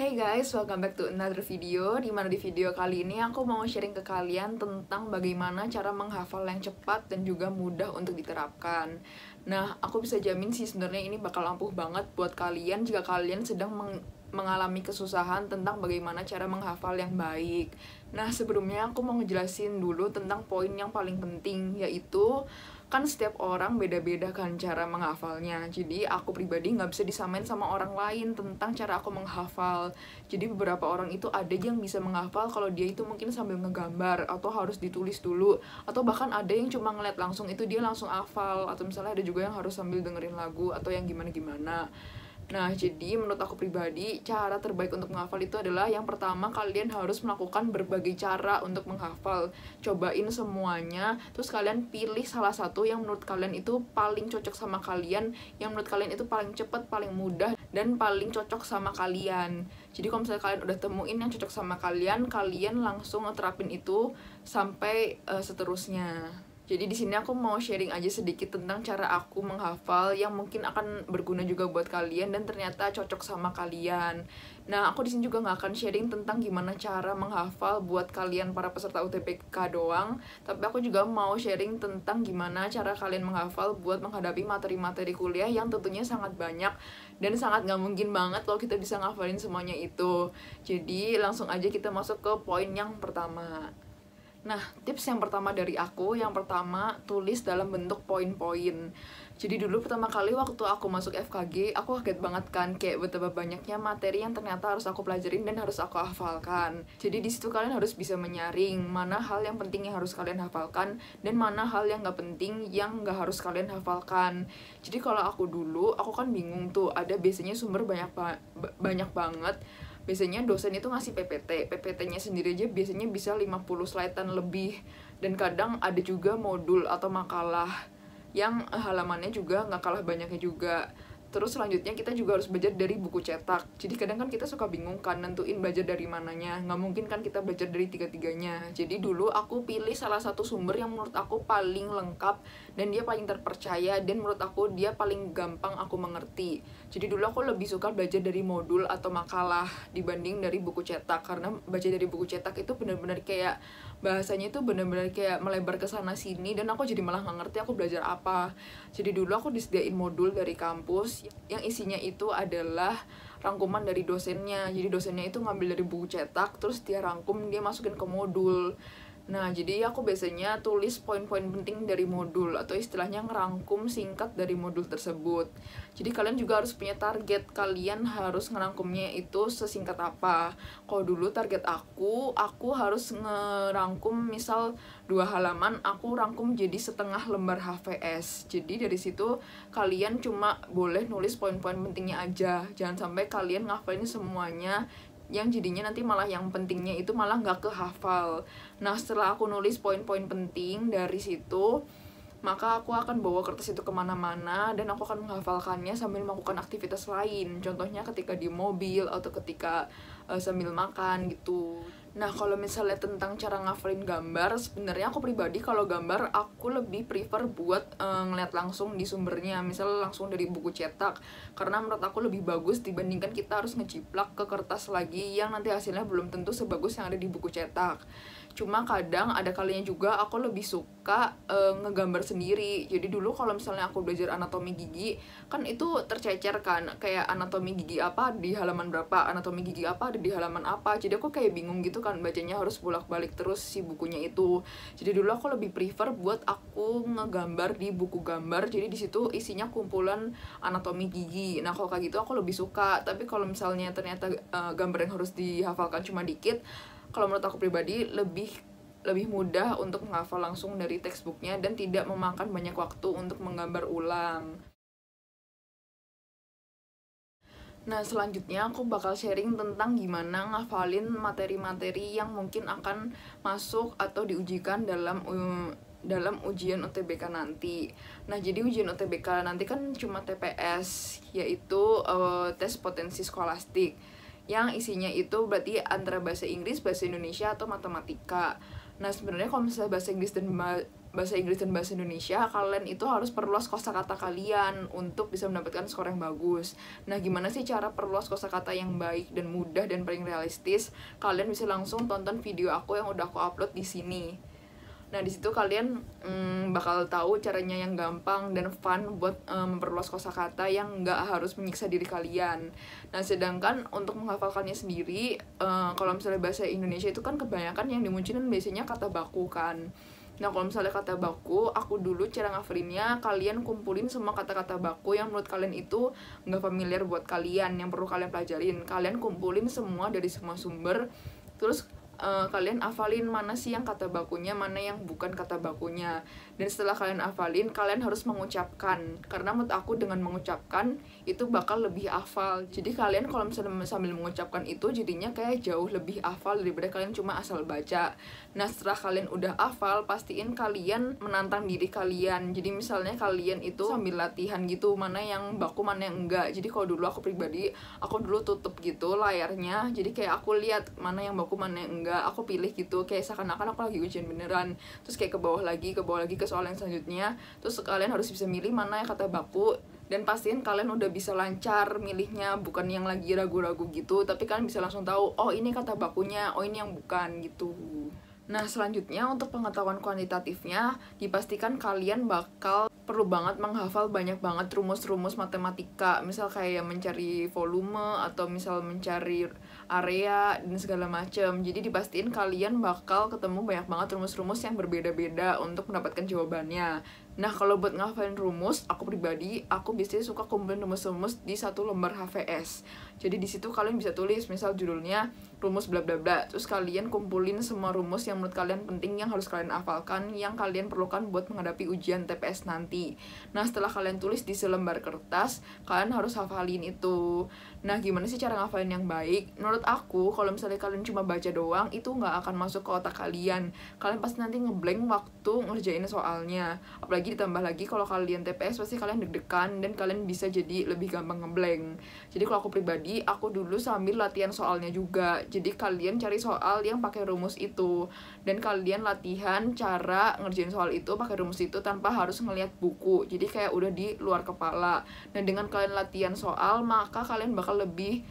Hey guys, welcome back to another video. Dimana di video kali ini aku mau sharing ke kalian tentang bagaimana cara menghafal yang cepat dan juga mudah untuk diterapkan. Nah, aku bisa jamin sih sebenarnya ini bakal ampuh banget buat kalian jika kalian sedang mengalami kesusahan tentang bagaimana cara menghafal yang baik. Nah, sebelumnya aku mau ngejelasin dulu tentang poin yang paling penting, yaitu kan setiap orang beda-beda kan cara menghafalnya. Jadi aku pribadi nggak bisa disamain sama orang lain tentang cara aku menghafal. Jadi beberapa orang itu ada yang bisa menghafal kalau dia itu mungkin sambil ngegambar atau harus ditulis dulu, atau bahkan ada yang cuma ngeliat langsung itu dia langsung hafal, atau misalnya ada juga yang harus sambil dengerin lagu atau yang gimana-gimana. Nah, jadi menurut aku pribadi, cara terbaik untuk menghafal itu adalah yang pertama, kalian harus melakukan berbagai cara untuk menghafal. Cobain semuanya, terus kalian pilih salah satu yang menurut kalian itu paling cocok sama kalian, yang menurut kalian itu paling cepat, paling mudah, dan paling cocok sama kalian. Jadi kalau misalnya kalian udah temuin yang cocok sama kalian, kalian langsung ngeterapin itu sampai seterusnya. Jadi di sini aku mau sharing aja sedikit tentang cara aku menghafal yang mungkin akan berguna juga buat kalian dan ternyata cocok sama kalian. Nah, aku di sini juga nggak akan sharing tentang gimana cara menghafal buat kalian para peserta UTBK doang, tapi aku juga mau sharing tentang gimana cara kalian menghafal buat menghadapi materi-materi kuliah yang tentunya sangat banyak dan sangat nggak mungkin banget kalau kita bisa ngafalin semuanya itu. Jadi langsung aja kita masuk ke poin yang pertama. Nah, tips yang pertama dari aku, yang pertama, tulis dalam bentuk poin-poin. Jadi dulu pertama kali waktu aku masuk FKG, aku kaget banget kan, kayak betapa banyaknya materi yang ternyata harus aku pelajarin dan harus aku hafalkan. Jadi di situ kalian harus bisa menyaring mana hal yang penting yang harus kalian hafalkan dan mana hal yang nggak penting yang nggak harus kalian hafalkan. Jadi kalau aku dulu, aku kan bingung tuh, ada biasanya sumber banyak banget. Biasanya dosen itu ngasih PPT-nya sendiri aja biasanya bisa 50 slide-an lebih, dan kadang ada juga modul atau makalah yang halamannya juga nggak kalah banyaknya juga. Terus selanjutnya kita juga harus belajar dari buku cetak. Jadi kadang kan kita suka bingung kan nentuin belajar dari mananya. Nggak mungkin kan kita belajar dari tiga-tiganya. Jadi dulu aku pilih salah satu sumber yang menurut aku paling lengkap dan dia paling terpercaya dan menurut aku dia paling gampang aku mengerti. Jadi dulu aku lebih suka belajar dari modul atau makalah dibanding dari buku cetak, karena baca dari buku cetak itu benar-benar kayak bahasanya itu benar-benar kayak melebar ke sana sini dan aku jadi malah nggak ngerti aku belajar apa. Jadi dulu aku disediain modul dari kampus yang isinya itu adalah rangkuman dari dosennya. Jadi dosennya itu ngambil dari buku cetak, terus dia rangkum, dia masukin ke modul. Nah, jadi aku biasanya tulis poin-poin penting dari modul, atau istilahnya ngerangkum singkat dari modul tersebut. Jadi kalian juga harus punya target, kalian harus ngerangkumnya itu sesingkat apa. Kalau dulu target aku harus ngerangkum misal 2 halaman, aku rangkum jadi setengah lembar HVS. Jadi dari situ kalian cuma boleh nulis poin-poin pentingnya aja, jangan sampai kalian ngafalin semuanya, yang jadinya nanti malah yang pentingnya itu malah nggak kehafal. Nah, setelah aku nulis poin-poin penting dari situ, maka aku akan bawa kertas itu kemana-mana dan aku akan menghafalkannya sambil melakukan aktivitas lain. Contohnya ketika di mobil atau ketika sambil makan gitu. Nah, kalau misalnya tentang cara ngafalin gambar, sebenarnya aku pribadi kalau gambar aku lebih prefer buat ngeliat langsung di sumbernya, misalnya langsung dari buku cetak, karena menurut aku lebih bagus dibandingkan kita harus ngeciplak ke kertas lagi yang nanti hasilnya belum tentu sebagus yang ada di buku cetak. Cuma kadang ada kalinya juga aku lebih suka ngegambar sendiri. Jadi dulu kalau misalnya aku belajar anatomi gigi, kan itu tercecer kan, kayak anatomi gigi apa di halaman berapa, anatomi gigi apa ada di halaman apa. Jadi aku kayak bingung gitu kan, bacanya harus bolak-balik terus si bukunya itu. Jadi dulu aku lebih prefer buat aku ngegambar di buku gambar. Jadi di situ isinya kumpulan anatomi gigi. Nah, kalau kayak gitu aku lebih suka. Tapi kalau misalnya ternyata gambar yang harus dihafalkan cuma dikit, kalau menurut aku pribadi lebih mudah untuk menghafal langsung dari textbooknya dan tidak memakan banyak waktu untuk menggambar ulang. Nah, selanjutnya aku bakal sharing tentang gimana ngafalin materi-materi yang mungkin akan masuk atau diujikan dalam ujian UTBK nanti. Nah, jadi ujian UTBK nanti kan cuma TPS, yaitu tes potensi skolastik, yang isinya itu berarti antara bahasa Inggris, bahasa Indonesia, atau matematika. Nah, sebenarnya kalau misalnya bahasa Inggris dan bahasa Inggris dan bahasa Indonesia, kalian itu harus perluas kosakata kalian untuk bisa mendapatkan skor yang bagus. Nah, gimana sih cara perluas kosakata yang baik dan mudah dan paling realistis? Kalian bisa langsung tonton video aku yang udah aku upload di sini. Nah, di situ kalian bakal tahu caranya yang gampang dan fun buat memperluas kosakata yang nggak harus menyiksa diri kalian. Nah, sedangkan untuk menghafalkannya sendiri, kalau misalnya bahasa Indonesia itu kan kebanyakan yang dimunculin biasanya kata baku kan. Nah, kalau misalnya kata baku, aku dulu cara ngafalinnya, kalian kumpulin semua kata-kata baku yang menurut kalian itu nggak familiar buat kalian, yang perlu kalian pelajarin. Kalian kumpulin semua dari semua sumber, terus kalian hafalin mana sih yang kata bakunya, mana yang bukan kata bakunya. Dan setelah kalian hafalin, kalian harus mengucapkan, karena menurut aku dengan mengucapkan itu bakal lebih hafal. Jadi kalian kalau misalnya sambil mengucapkan itu jadinya kayak jauh lebih hafal daripada kalian cuma asal baca. Nah, setelah kalian udah hafal, pastiin kalian menantang diri kalian. Jadi misalnya kalian itu sambil latihan gitu, mana yang baku mana yang enggak. Jadi kalau dulu aku pribadi, aku dulu tutup gitu layarnya, jadi kayak aku lihat mana yang baku mana yang enggak, aku pilih gitu, kayak seakan-akan aku lagi ujian beneran. Terus kayak ke bawah lagi ke soal yang selanjutnya. Terus kalian harus bisa milih mana yang kata baku, dan pastiin kalian udah bisa lancar milihnya, bukan yang lagi ragu-ragu gitu, tapi kalian bisa langsung tahu, oh ini kata bakunya, oh ini yang bukan gitu. Nah, selanjutnya untuk pengetahuan kuantitatifnya, dipastikan kalian bakal perlu banget menghafal banyak banget rumus-rumus matematika, misal kayak mencari volume atau misal mencari area dan segala macam. Jadi dipastiin kalian bakal ketemu banyak banget rumus-rumus yang berbeda-beda untuk mendapatkan jawabannya. Nah, kalau buat ngafalin rumus, aku pribadi, aku biasanya suka kumpulin rumus-rumus di satu lembar HVS. Jadi di situ kalian bisa tulis, misal judulnya rumus bla bla bla. Terus kalian kumpulin semua rumus yang menurut kalian penting, yang harus kalian hafalkan, yang kalian perlukan buat menghadapi ujian TPS nanti. Nah, setelah kalian tulis di selembar kertas, kalian harus hafalin itu. Nah, gimana sih cara ngafalin yang baik? Menurut aku, kalau misalnya kalian cuma baca doang, itu nggak akan masuk ke otak kalian. Kalian pasti nanti ngeblank waktu ngerjain soalnya. Apalagi ditambah lagi kalau kalian TPS, pasti kalian deg-degan dan kalian bisa jadi lebih gampang ngeblank. Jadi kalau aku pribadi, aku dulu sambil latihan soalnya juga. Jadi kalian cari soal yang pakai rumus itu, dan kalian latihan cara ngerjain soal itu pakai rumus itu tanpa harus ngelihat buku. Jadi kayak udah di luar kepala. Nah, dengan kalian latihan soal, maka kalian bakal lebih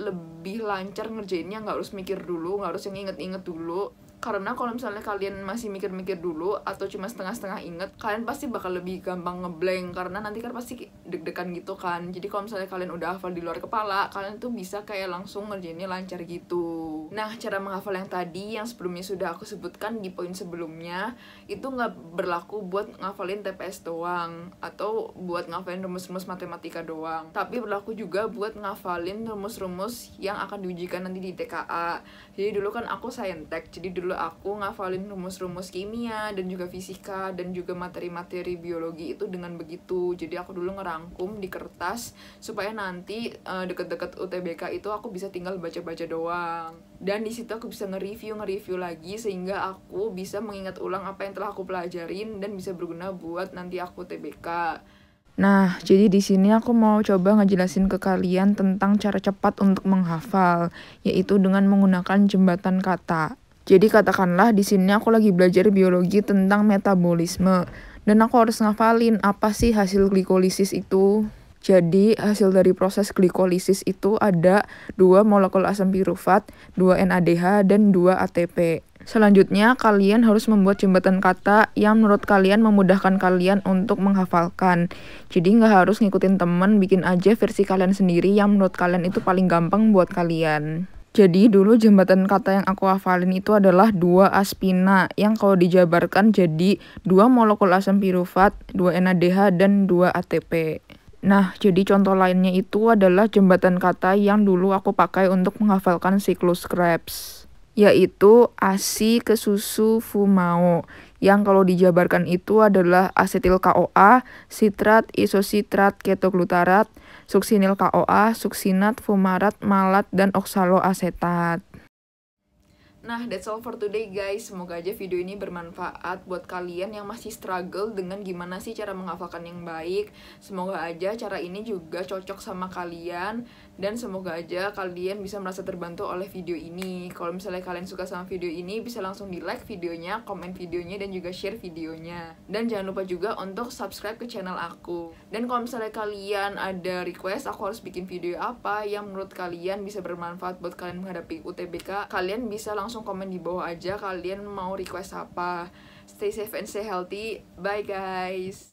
lebih lancar ngerjainnya, nggak harus mikir dulu, nggak harus yang inget-inget dulu. Karena kalau misalnya kalian masih mikir-mikir dulu atau cuma setengah-setengah inget, kalian pasti bakal lebih gampang ngeblank, karena nanti kan pasti deg-degan gitu kan. Jadi kalau misalnya kalian udah hafal di luar kepala, kalian tuh bisa kayak langsung ngerjainnya lancar gitu. Nah, cara menghafal yang tadi yang sebelumnya sudah aku sebutkan di poin sebelumnya, itu nggak berlaku buat ngafalin TPS doang atau buat ngafalin rumus-rumus matematika doang, tapi berlaku juga buat ngafalin rumus-rumus yang akan diujikan nanti di TKA. Jadi dulu kan aku saintek, jadi dulu aku ngafalin rumus-rumus kimia dan juga fisika dan juga materi-materi biologi itu dengan begitu. Jadi aku dulu ngerangkum di kertas supaya nanti deket-deket UTBK itu aku bisa tinggal baca-baca doang. Dan di situ aku bisa nge-review lagi sehingga aku bisa mengingat ulang apa yang telah aku pelajarin dan bisa berguna buat nanti aku UTBK. Nah, jadi di sini aku mau coba ngejelasin ke kalian tentang cara cepat untuk menghafal, yaitu dengan menggunakan jembatan kata. Jadi katakanlah di sini aku lagi belajar biologi tentang metabolisme, dan aku harus ngafalin apa sih hasil glikolisis itu. Jadi hasil dari proses glikolisis itu ada 2 molekul asam pirufat, 2 NADH, dan 2 ATP. Selanjutnya, kalian harus membuat jembatan kata yang menurut kalian memudahkan kalian untuk menghafalkan. Jadi nggak harus ngikutin temen, bikin aja versi kalian sendiri yang menurut kalian itu paling gampang buat kalian. Jadi dulu jembatan kata yang aku hafalin itu adalah 2 aspina, yang kalau dijabarkan jadi 2 molekul asam pirufat, 2 NADH, dan 2 ATP. Nah, jadi contoh lainnya itu adalah jembatan kata yang dulu aku pakai untuk menghafalkan siklus Krebs, yaitu ASI ke susu fumao, yang kalau dijabarkan itu adalah asetil KOA, sitrat, isositrat, ketoglutarat, suksinil KOA, suksinat, fumarat, malat, dan oksaloasetat. Nah, that's all for today guys. Semoga aja video ini bermanfaat buat kalian yang masih struggle dengan gimana sih cara menghafalkan yang baik. Semoga aja cara ini juga cocok sama kalian. Dan semoga aja kalian bisa merasa terbantu oleh video ini. Kalau misalnya kalian suka sama video ini, bisa langsung di like videonya, komen videonya, dan juga share videonya. Dan jangan lupa juga untuk subscribe ke channel aku. Dan kalau misalnya kalian ada request aku harus bikin video apa yang menurut kalian bisa bermanfaat buat kalian menghadapi UTBK, kalian bisa langsung komen di bawah aja kalian mau request apa. Stay safe and stay healthy. Bye guys.